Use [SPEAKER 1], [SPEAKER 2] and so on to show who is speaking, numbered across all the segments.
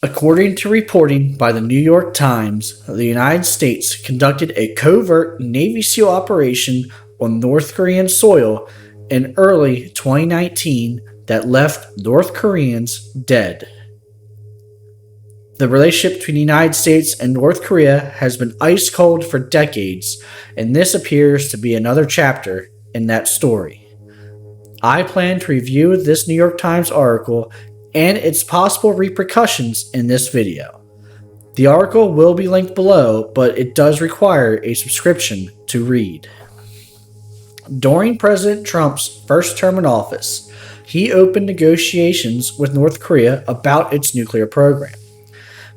[SPEAKER 1] According to reporting by the New York Times, the United States conducted a covert Navy SEAL operation on North Korean soil in early 2019 that left North Koreans dead. The relationship between the United States and North Korea has been ice cold for decades, and this appears to be another chapter in that story. I plan to review this New York Times article and its possible repercussions in this video. The article will be linked below, but it does require a subscription to read. During President Trump's first term in office, he opened negotiations with North Korea about its nuclear program.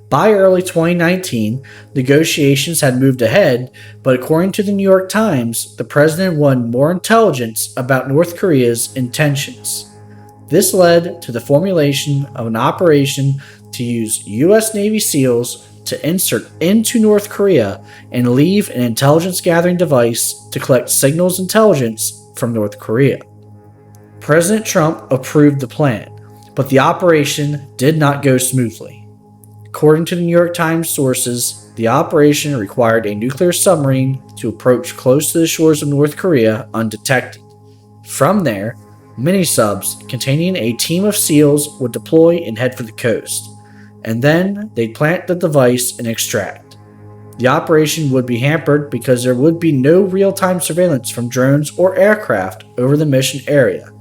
[SPEAKER 1] By early 2019, negotiations had moved ahead, but according to the New York Times, the president wanted more intelligence about North Korea's intentions. This led to the formulation of an operation to use U.S. Navy SEALs to insert into North Korea and leave an intelligence gathering device to collect signals intelligence from North Korea. President Trump approved the plan, but the operation did not go smoothly. According to the New York Times sources, the operation required a nuclear submarine to approach close to the shores of North Korea undetected. From there, mini-subs containing a team of SEALs would deploy and head for the coast, and then they'd plant the device and extract. The operation would be hampered because there would be no real-time surveillance from drones or aircraft over the mission area.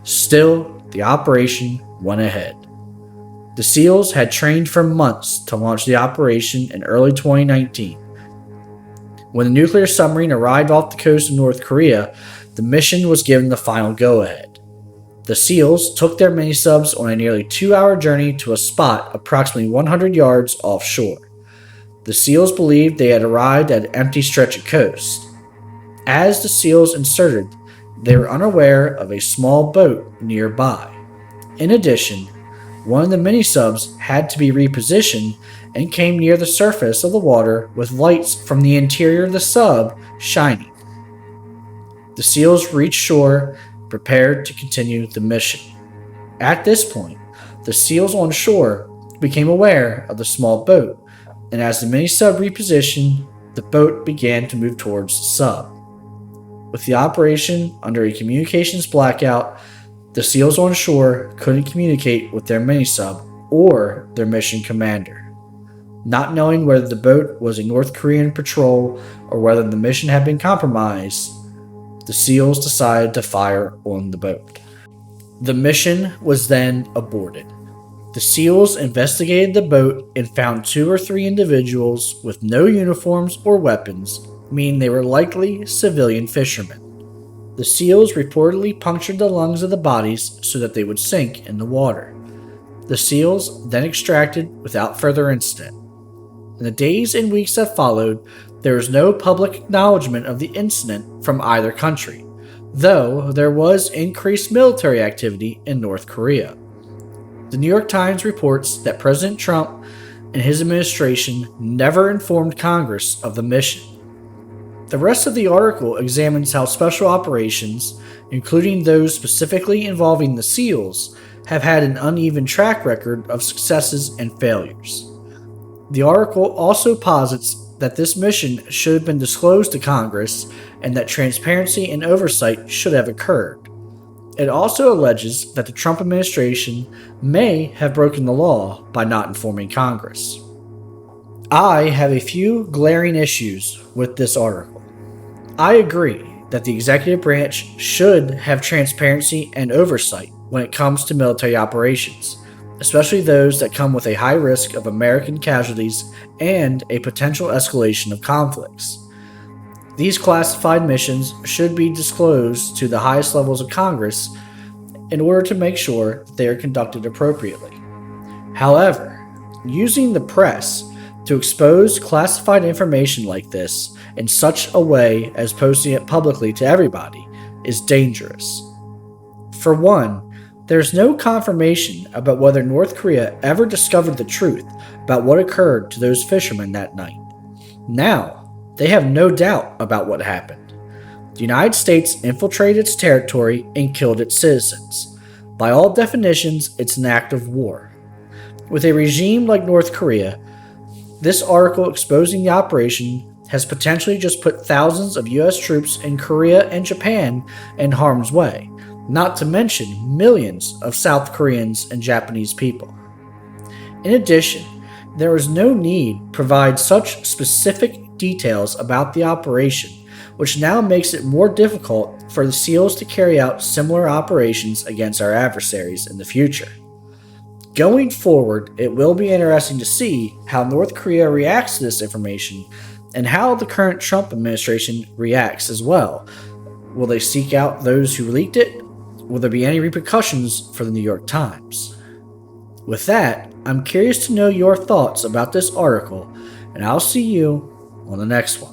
[SPEAKER 1] Still, the operation went ahead. The SEALs had trained for months to launch the operation in early 2019. When the nuclear submarine arrived off the coast of North Korea, the mission was given the final go-ahead. The SEALs took their mini-subs on a nearly 2-hour journey to a spot approximately 100 yards offshore. The SEALs believed they had arrived at an empty stretch of coast. As the SEALs inserted, they were unaware of a small boat nearby. In addition, one of the mini-subs had to be repositioned and came near the surface of the water with lights from the interior of the sub shining. The SEALs reached shore, prepared to continue the mission. At this point, the SEALs on shore became aware of the small boat, and as the mini-sub repositioned, the boat began to move towards the sub. With the operation under a communications blackout, the SEALs on shore couldn't communicate with their mini-sub or their mission commander. Not knowing whether the boat was a North Korean patrol or whether the mission had been compromised, the SEALs decided to fire on the boat. The mission was then aborted. The SEALs investigated the boat and found 2 or 3 individuals with no uniforms or weapons, meaning they were likely civilian fishermen. The SEALs reportedly punctured the lungs of the bodies so that they would sink in the water. The SEALs then extracted without further incident. In the days and weeks that followed, there was no public acknowledgement of the incident from either country, though there was increased military activity in North Korea. The New York Times reports that President Trump and his administration never informed Congress of the mission. The rest of the article examines how special operations, including those specifically involving the SEALs, have had an uneven track record of successes and failures. The article also posits that this mission should have been disclosed to Congress and that transparency and oversight should have occurred. It also alleges that the Trump administration may have broken the law by not informing Congress. I have a few glaring issues with this article. I agree that the executive branch should have transparency and oversight when it comes to military operations, especially those that come with a high risk of American casualties and a potential escalation of conflicts. These classified missions should be disclosed to the highest levels of Congress in order to make sure that they are conducted appropriately. However, using the press to expose classified information like this in such a way as posting it publicly to everybody is dangerous. For one, there's no confirmation about whether North Korea ever discovered the truth about what occurred to those fishermen that night. Now, they have no doubt about what happened. The United States infiltrated its territory and killed its citizens. By all definitions, it's an act of war. With a regime like North Korea, this article exposing the operation has potentially just put thousands of US troops in Korea and Japan in harm's way, not to mention millions of South Koreans and Japanese people. In addition, there is no need to provide such specific details about the operation, which now makes it more difficult for the SEALs to carry out similar operations against our adversaries in the future. Going forward, it will be interesting to see how North Korea reacts to this information and how the current Trump administration reacts as well. Will they seek out those who leaked it? Will there be any repercussions for the New York Times? With that, I'm curious to know your thoughts about this article, and I'll see you on the next one.